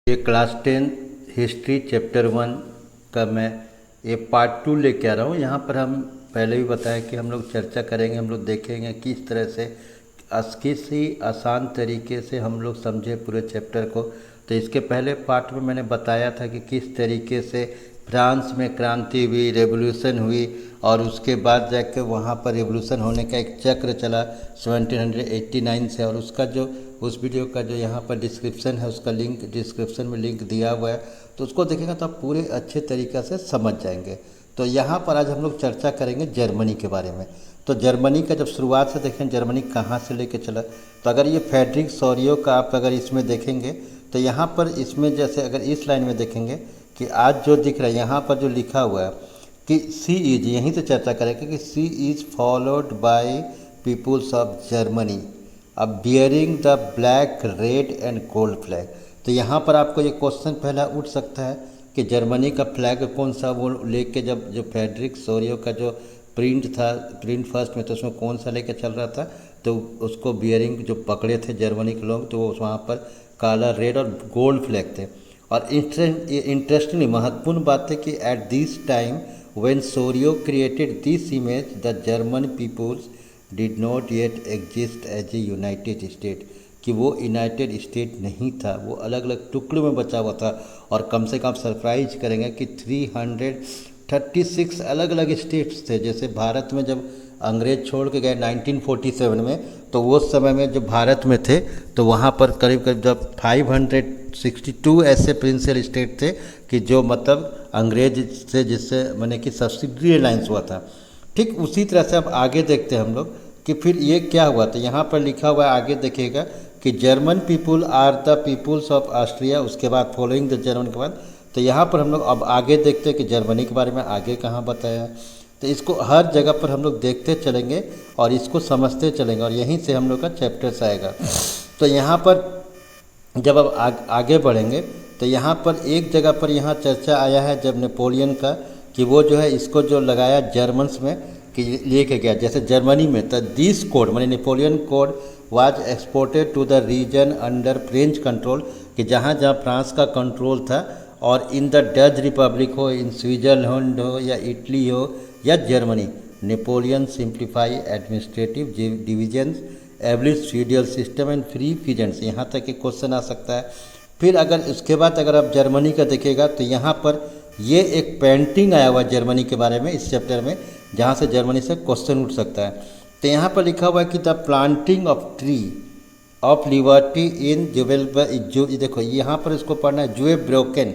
ये class 10 history chapter 1 का मैं ये पार्ट 2 लेके आ रहा हूँ। यहाँ पर हम पहले भी बताया कि हम लोग चर्चा करेंगे, हम लोग देखेंगे किस तरह से किसी आसान तरीके से हम लोग समझे पूरे चैप्टर को। तो इसके पहले पार्ट में मैंने बताया था कि किस तरीके से फ्रांस में क्रांति हुई, रेवोल्यूशन हुई और उसके बाद जाकर वहाँ पर रेवोल्यूशन होने का एक चक्र चला 1789 से। और उसका जो उस वीडियो का जो यहाँ पर डिस्क्रिप्शन है, उसका लिंक डिस्क्रिप्शन में लिंक दिया हुआ है, तो उसको देखेंगे तो आप पूरे अच्छे तरीक़े से समझ जाएंगे। तो यहाँ पर आज हम लोग चर्चा करेंगे जर्मनी के बारे में। तो जर्मनी का जब शुरुआत से देखें जर्मनी कहाँ से लेके चला, तो अगर ये फ्रेडरिक सोरियो का आप अगर इसमें देखेंगे तो यहाँ पर इसमें जैसे अगर इस लाइन में देखेंगे कि आज जो दिख रहा है यहाँ पर जो लिखा हुआ है कि सी इज, यहीं से चर्चा करेंगे कि C is followed by peoples of Germany अब bearing the black red and gold flag. तो यहाँ पर आपको ये क्वेश्चन पहला उठ सकता है कि जर्मनी का फ्लैग कौन सा वो लेके जब जो फ्रेडरिक सोरियो का जो प्रिंट था, प्रिंट फर्स्ट में, तो उसमें कौन सा लेके चल रहा था, तो उसको बियरिंग जो पकड़े थे जर्मनी के लोग, तो वो वहाँ पर काला रेड और गोल्ड फ्लैग थे। और इंटरेस्टिंगली महत्वपूर्ण बात है कि at this time when Sorrieu created this image the German peoples did not yet exist as a united state, कि वो यूनाइटेड स्टेट नहीं था, वो अलग अलग टुकड़ों में बचा हुआ था। और कम से कम सरप्राइज करेंगे कि 336 अलग अलग स्टेट्स थे। जैसे भारत में जब अंग्रेज छोड़ के गए 1947 में, तो वो समय में जो भारत में थे तो वहाँ पर करीब करीब जब 562 ऐसे प्रिंसिपल स्टेट थे कि जो मतलब अंग्रेज से जिससे मैंने कि सब्सिडरी अलायंस हुआ था। ठीक उसी तरह से अब आगे देखते हैं हम लोग कि फिर ये क्या हुआ। तो यहाँ पर लिखा हुआ है, आगे देखिएगा कि German people are the peoples of Austria, उसके बाद फॉलोइंग द जर्मन के बाद। तो यहाँ पर हम लोग अब आगे देखते हैं कि जर्मनी के बारे में आगे कहाँ बताया है। तो इसको हर जगह पर हम लोग देखते चलेंगे और इसको समझते चलेंगे और यहीं से हम लोग का चैप्टर्स आएगा। तो यहाँ पर जब अब आगे बढ़ेंगे तो यहाँ पर एक जगह पर यहाँ चर्चा आया है जब नेपोलियन का, कि वो जो है इसको जो लगाया जर्मन्स में कि लेके गया जैसे जर्मनी में। तो दिस कोड माने Napoleon code was exported to the region under French control, कि जहाँ जहाँ फ्रांस का कंट्रोल था, और इन द डच रिपब्लिक हो, इन स्विट्जरलैंड हो या इटली हो या Germany, Napoleon simplify administrative divisions, abolish feudal system and free peasants. यहाँ तक एक क्वेश्चन आ सकता है। फिर अगर उसके बाद अगर आप जर्मनी का देखिएगा तो यहाँ पर ये एक पेंटिंग आया हुआ है जर्मनी के बारे में इस चैप्टर में, जहाँ से जर्मनी से क्वेश्चन उठ सकता है। तो यहाँ पर लिखा हुआ है कि the planting of tree of liberty in जो देखो यहाँ पर इसको पढ़ना है जुए ब्रोकन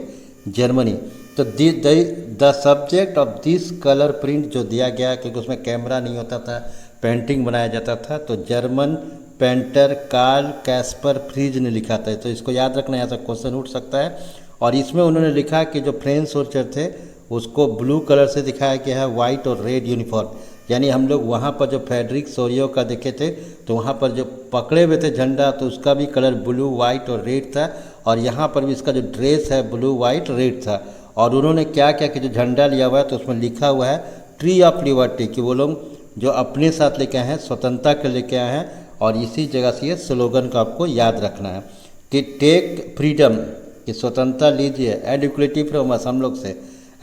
जर्मनी। तो the subject of this colour print जो दिया गया, क्योंकि उसमें कैमरा नहीं होता था, पेंटिंग बनाया जाता था, तो German painter Karl Caspar Fries ने लिखा था। तो इसको याद रखना, यहाँ से क्वेश्चन उठ सकता है। और इसमें उन्होंने लिखा कि जो फ्रेंच सोल्जर थे उसको ब्लू कलर से दिखाया गया है, वाइट और रेड यूनिफॉर्म। यानी हम लोग वहाँ पर जो फ्रेडरिक सोरियो का देखे थे तो वहाँ पर जो पकड़े हुए थे झंडा, तो उसका भी कलर ब्लू, वाइट और रेड था। और यहाँ पर भी इसका जो ड्रेस है ब्लू, वाइट, रेड था। और उन्होंने क्या क्या कि जो झंडा लिया हुआ है तो उसमें लिखा हुआ है ट्री ऑफ लिबर्टी, कि वो लोग जो अपने साथ लेके आए हैं, स्वतंत्रता के लेके आए हैं। और इसी जगह से ये स्लोगन का आपको याद रखना है कि टेक फ्रीडम, कि स्वतंत्रता लीजिए, एंड इक्वलिटी फ्रॉम अस, हम लोग से,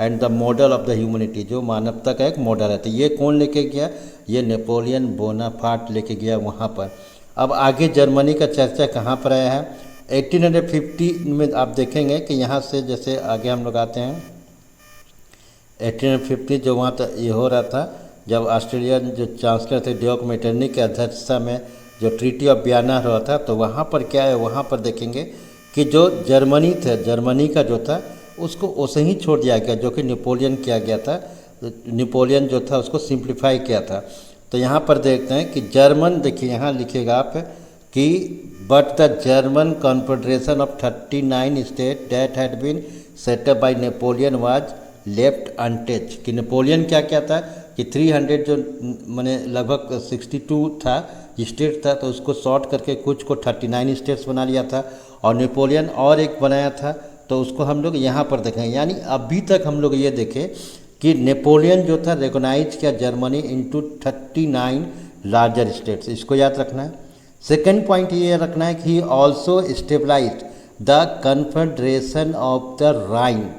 and the model of the humanity, जो मानवता का एक मॉडल है। तो ये कौन लेके गया? ये नेपोलियन बोनापार्ट लेके गया वहाँ पर। अब आगे जर्मनी का चर्चा कहाँ पर आया है? 1850 में आप देखेंगे कि यहाँ से जैसे आगे हम लोग आते हैं 1850 जो वहाँ तक ये हो रहा था जब ऑस्ट्रेलियन जो चांसलर थे ड्यूक मेटरनी के अध्यक्षता में जो ट्रीटी ऑफ वियना हुआ था, तो वहाँ पर क्या है, वहाँ पर देखेंगे कि जो जर्मनी थे, जर्मनी का जो था उसको उसे ही छोड़ दिया गया जो कि नेपोलियन किया गया था। नेपोलियन जो था उसको सिंप्लीफाई किया था। तो यहाँ पर देखते हैं कि जर्मन, देखिए यहाँ लिखिएगा आप कि but the German confederation of 39 state that had been set up by Napoleon was left untouch, कि नेपोलियन क्या क्या था कि 300 जो मैंने लगभग 62 था स्टेट था, तो उसको शॉर्ट करके कुछ को 39 स्टेट्स बना लिया था। और नेपोलियन और एक बनाया था, तो उसको हम लोग यहाँ पर देखेंगे। यानी अभी तक हम लोग ये देखें कि नेपोलियन जो था रिकॉग्नाइज किया जर्मनी इनटू 39 लार्जर स्टेट्स, इसको याद रखना है। सेकेंड पॉइंट ये रखना है कि he also stabilized the confederation of the Rhine.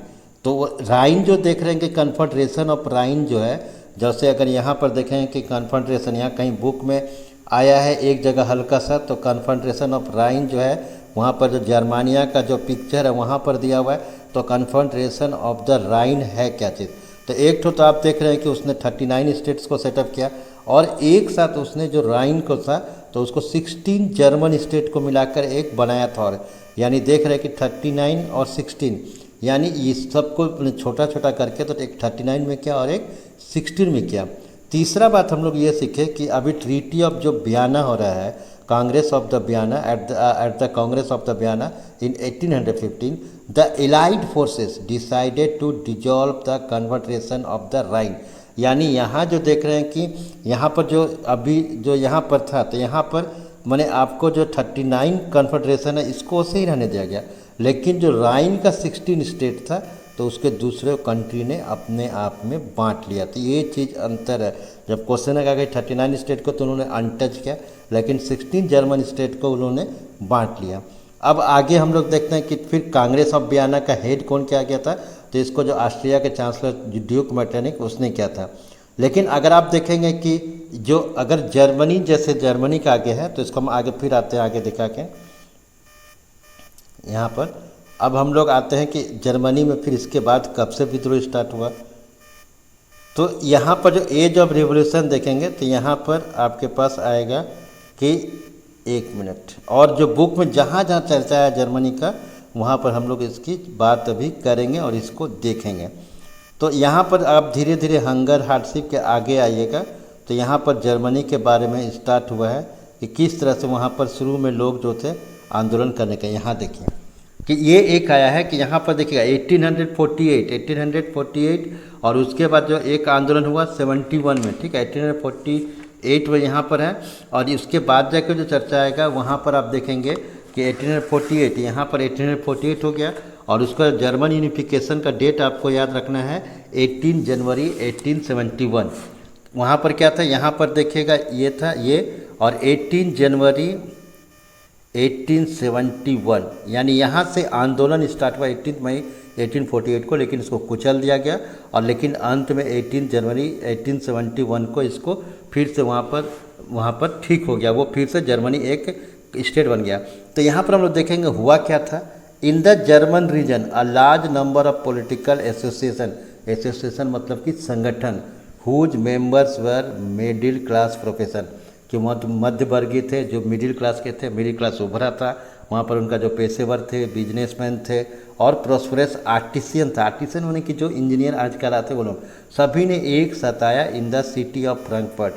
तो राइन जो देख रहे हैं कि कन्फेडरेशन ऑफ राइन जो है, जैसे अगर यहाँ पर देखें कि कन्फेडरेशन, यहाँ कहीं बुक में आया है एक जगह हल्का सा, तो कन्फेडरेशन ऑफ राइन जो है वहाँ पर जो जर्मानिया का जो पिक्चर है वहाँ पर दिया हुआ है, तो कन्फेडरेशन ऑफ द राइन है क्या चीज़। तो एक तो आप देख रहे हैं कि उसने 39 स्टेट्स को सेटअप किया, और एक साथ उसने जो राइन को था तो उसको 16 जर्मन स्टेट को मिलाकर एक बनाया था, और यानी देख रहे हैं कि 39 और 16, यानी इस सबको छोटा छोटा करके तो एक 39 में किया और एक 16 में किया। तीसरा बात हम लोग ये सीखे कि अभी ट्रीटी ऑफ जो वियना हो रहा है, congress of the Vienna, at the congress of the Vienna in 1815, the allied forces decided to dissolve the confederation of the Rhine. यानी यहाँ जो देख रहे हैं कि यहाँ पर जो अभी जो यहाँ पर था, तो यहाँ पर मैंने आपको जो 39 कन्फेडरेशन है इसको उसे ही रहने दिया गया, लेकिन जो राइन का 16 स्टेट था तो उसके दूसरे कंट्री ने अपने आप में बांट लिया। तो ये चीज़ अंतर है, जब क्वेश्चन है कि 39 स्टेट को तो उन्होंने अनटच किया, लेकिन 16 जर्मन स्टेट को उन्होंने बांट लिया। अब आगे हम लोग देखते हैं कि फिर कांग्रेस ऑफ वियना का हेड कौन किया गया था, तो इसको जो ऑस्ट्रिया के चांसलर ड्यूक मेटरनिक उसने किया था। लेकिन अगर आप देखेंगे कि जो अगर जर्मनी, जैसे जर्मनी का आगे है, तो इसको हम आगे फिर आते हैं आगे दिखा के यहाँ पर। अब हम लोग आते हैं कि जर्मनी में फिर इसके बाद कब से विद्रोह स्टार्ट हुआ। तो यहाँ पर जो एज ऑफ रिवोल्यूशन देखेंगे तो यहाँ पर आपके पास आएगा कि 1 मिनट, और जो बुक में जहाँ जहाँ चर्चा है जर्मनी का वहाँ पर हम लोग इसकी बात अभी करेंगे और इसको देखेंगे। तो यहाँ पर आप धीरे धीरे हंगर हार्डशिप के आगे आइएगा, तो यहाँ पर जर्मनी के बारे में स्टार्ट हुआ है कि किस तरह से वहाँ पर शुरू में लोग जो थे आंदोलन करने के। यहाँ देखिए कि ये एक आया है कि यहाँ पर देखिएगा 1848 और उसके बाद जो एक आंदोलन हुआ 71 में, ठीक है, 1848 में यहाँ पर है। और इसके बाद जाकर जो चर्चा आएगा वहाँ पर आप देखेंगे कि 1848, यहाँ पर 1848 हो गया, और उसका जर्मन यूनिफिकेशन का डेट आपको याद रखना है 18 जनवरी 1871। वहाँ पर क्या था, यहाँ पर देखिएगा ये था ये, और 18 जनवरी 1871, यानी यहाँ से आंदोलन स्टार्ट हुआ 18 मई 1848 को, लेकिन इसको कुचल दिया गया, और लेकिन अंत में 18 जनवरी 1871 को इसको फिर से वहाँ पर ठीक हो गया, वो फिर से जर्मनी एक स्टेट बन गया। तो यहाँ पर हम लोग देखेंगे हुआ क्या था। In the German region a large number of political association मतलब कि संगठन, whose members were middle class profession, कि मध्य वर्गीय थे, जो मिडिल क्लास के थे, मिडिल क्लास उभरा था, वहाँ पर उनका जो पेशेवर थे, बिजनेसमैन थे, और प्रोस्परस आर्टिसियन था। आर्टिसियन होने की जो इंजीनियर आजकल आते वो लोग सभी ने एक साथ आया in the city of Frankfurt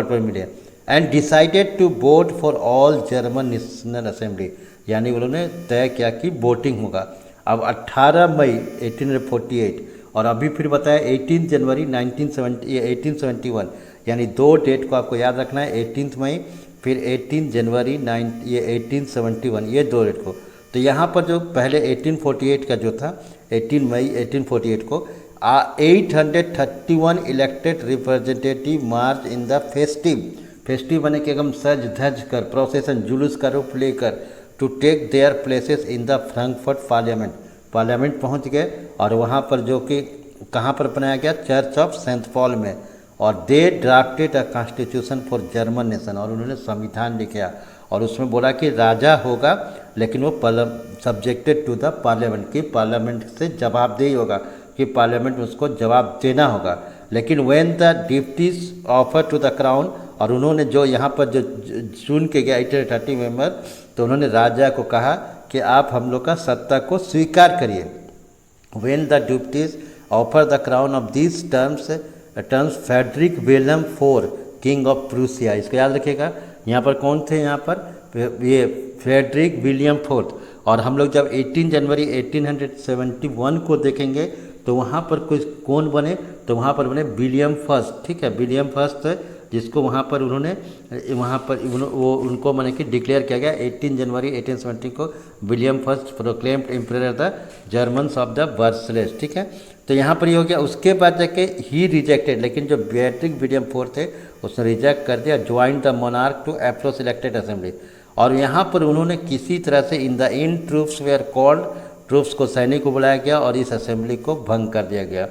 पर मिले, and decided to vote for all German national assembly, यानी उन्होंने तय किया कि वोटिंग होगा। अब 18 मई 1848 और अभी फिर बताया 18 जनवरी 1871, यानी 2 डेट को आपको याद रखना है, 18 मई फिर 18 जनवरी 1871, ये 2 डेट को। तो यहाँ पर जो पहले 1848 का जो था 18 मई 1848 को 831 elected representative March in the festive बने कि एकदम सज धज कर प्रोसेसन जुलूस का रूप लेकर to take their places in the Frankfurt parliament पहुँच गए, और वहाँ पर जो कि कहाँ पर बनाया गया, चर्च ऑफ सेंट पॉल में, और they drafted a constitution for German nation, और उन्होंने संविधान लिखा और उसमें बोला कि राजा होगा लेकिन वो सब्जेक्टेड टू द पार्लियामेंट, कि पार्लियामेंट से जवाबदेही होगा, कि पार्लियामेंट में उसको जवाब देना होगा। लेकिन when the duties offer to the crown, और उन्होंने जो यहाँ पर जो चुन के गया 30 मेंबर, तो उन्होंने राजा को कहा कि आप हम लोग का सत्ता को स्वीकार करिए। When the duties offer the crown of this terms Frederick William IV king of Prussia, इसको याद रखिएगा। यहाँ पर कौन थे, यहाँ पर ये फ्रेडरिक विलियम IV। और हम लोग जब 18 जनवरी 1871 को देखेंगे तो वहाँ पर कुछ कौन बने, तो वहाँ पर बने विलियम फर्स्ट, ठीक है, विलियम फर्स्ट, जिसको वहाँ पर उनको माने कि डिक्लेयर किया गया 18 जनवरी 1870 को, William first proclaimed emperor the Germans of the Versailles, ठीक है। तो यहाँ पर ये हो गया। उसके बाद जाके ही रिजेक्टेड, लेकिन जो फ्रेडरिक विलियम IV थे उसने रिजेक्ट कर दिया, join the monarch to approach elected assembly, और यहाँ पर उन्होंने किसी तरह से in the in troops were called, troops को, सैनिक को बुलाया गया और इस असेंबली को भंग कर दिया गया।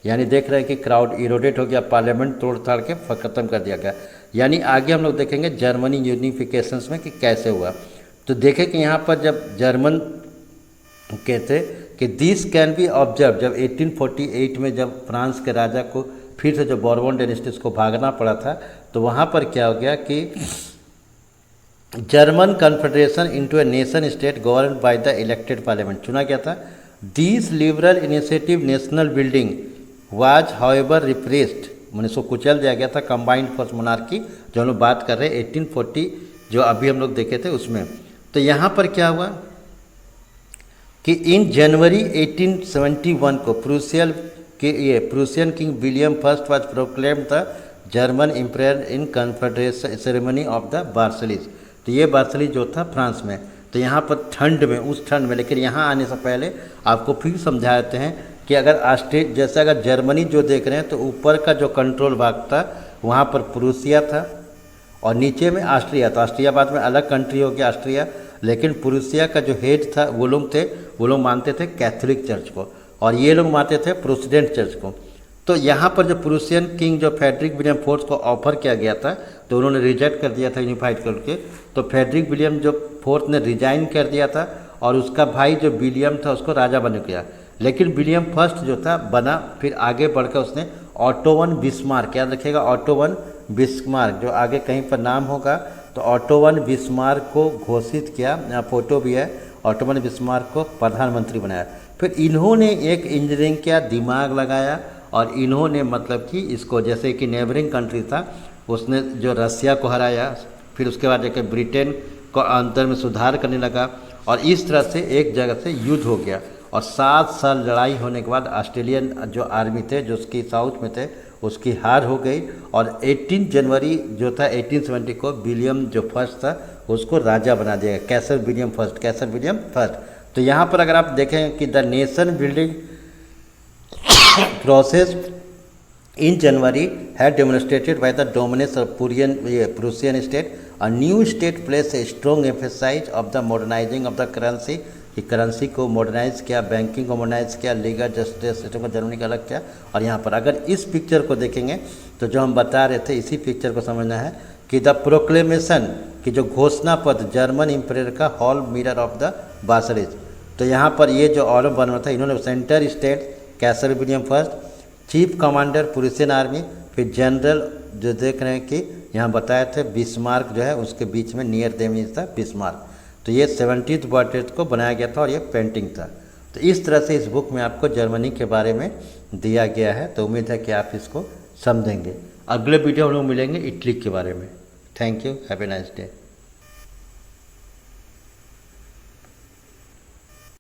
यानी देख रहे हैं कि क्राउड इरोडेट हो गया, पार्लियामेंट तोड़ ताड़ के ख़त्म कर दिया गया। यानी आगे हम लोग देखेंगे जर्मनी यूनिफिकेशंस में कि कैसे हुआ। तो देखें कि यहाँ पर जब जर्मन कहते कि दिस कैन बी ऑब्जर्व, जब 1848 में जब फ्रांस के राजा को फिर से जो बॉर्बन डायनेस्टीज को भागना पड़ा था, तो वहाँ पर क्या हो गया कि German confederation into a nation state govern by the elected parliament चुना गया था। This liberal initiative national building was however repressed, मैंने इसको कुचल दिया गया था कंबाइंड फर्स्ट मोनार्की, जो हम लोग बात कर रहे हैं 1840 जो अभी हम लोग देखे थे उसमें। तो यहाँ पर क्या हुआ कि इन जनवरी 1871 को Prussian king William first was proclaimed the German empire in confederation ceremony of the Versailles. तो ये बार्सलीज जो था फ्रांस में, तो यहाँ पर ठंड में, उस ठंड में, लेकिन यहाँ आने से पहले आपको फिर समझा देते हैं कि अगर ऑस्ट्रिया, जैसे अगर जर्मनी जो देख रहे हैं तो ऊपर का जो कंट्रोल भाग था वहाँ पर प्रूसिया था और नीचे में ऑस्ट्रिया था। ऑस्ट्रिया बाद में अलग कंट्री हो गया ऑस्ट्रिया, लेकिन प्रूसिया का जो हेड था वो लोग मानते थे कैथोलिक चर्च को और ये लोग मानते थे प्रोटेस्टेंट चर्च को। तो यहाँ पर जो प्रूसियन किंग जो फ्रेडरिक विलियम फोर्थ को ऑफर किया गया था तो उन्होंने रिजेक्ट कर दिया था यूनिफाइड करके। तो फ्रेडरिक विलियम जो फोर्थ ने रिजाइन कर दिया था और उसका भाई जो विलियम था उसको राजा बन गया। लेकिन विलियम फर्स्ट जो था बना, फिर आगे बढ़कर उसने ऑटोवन बिस्मार्क, याद रखिएगा ऑटोवन बिस्मार्क, जो आगे कहीं पर नाम होगा तो ऑटोवन बिस्मार्क को घोषित किया, यहाँ फोटो भी है, ऑटोवन बिस्मार्क को प्रधानमंत्री बनाया। फिर इन्होंने एक इंजीनियरिंग किया, दिमाग लगाया और इन्होंने मतलब कि इसको, जैसे कि नेबरिंग कंट्री था उसने जो रसिया को हराया, फिर उसके बाद एक ब्रिटेन को अंतर में सुधार करने लगा और इस तरह से एक जगह से युद्ध हो गया। और 7 साल लड़ाई होने के बाद ऑस्ट्रेलियन जो आर्मी थे जो उसकी साउथ में थे उसकी हार हो गई और 18 जनवरी जो था 1870 को विलियम जो फर्स्ट था उसको राजा बना दिया गया, कैसर विलियम फर्स्ट। तो यहाँ पर अगर आप देखें कि the nation building process in January had demonstrated by the dominance of Prussian state, a new state place a strong emphasise of the modernising of the currency, कि करेंसी को मॉडर्नाइज किया, बैंकिंग को मॉडर्नाइज किया, legal justice system को Germany का अलग किया। और यहाँ पर अगर इस पिक्चर को देखेंगे तो जो हम बता रहे थे इसी पिक्चर को समझना है कि द प्रोक्लेमेशन की जो घोषणा पत्र जर्मन एम्पायर का hall mirror of the Versailles. तो यहाँ पर ये जो ऑर्डर बना था इन्होंने centre state Kaiser William first, chief commander Prussian army, फिर जनरल जो देख रहे हैं कि यहाँ बताए थे बिस्मार्क जो है उसके बीच में near them is the Bismarck. तो ये 70th बर्थडे को बनाया गया था और ये पेंटिंग था। तो इस तरह से इस बुक में आपको जर्मनी के बारे में दिया गया है। तो उम्मीद है कि आप इसको समझेंगे। अगले वीडियो हम लोग मिलेंगे इटली के बारे में। Thank you, have a nice day.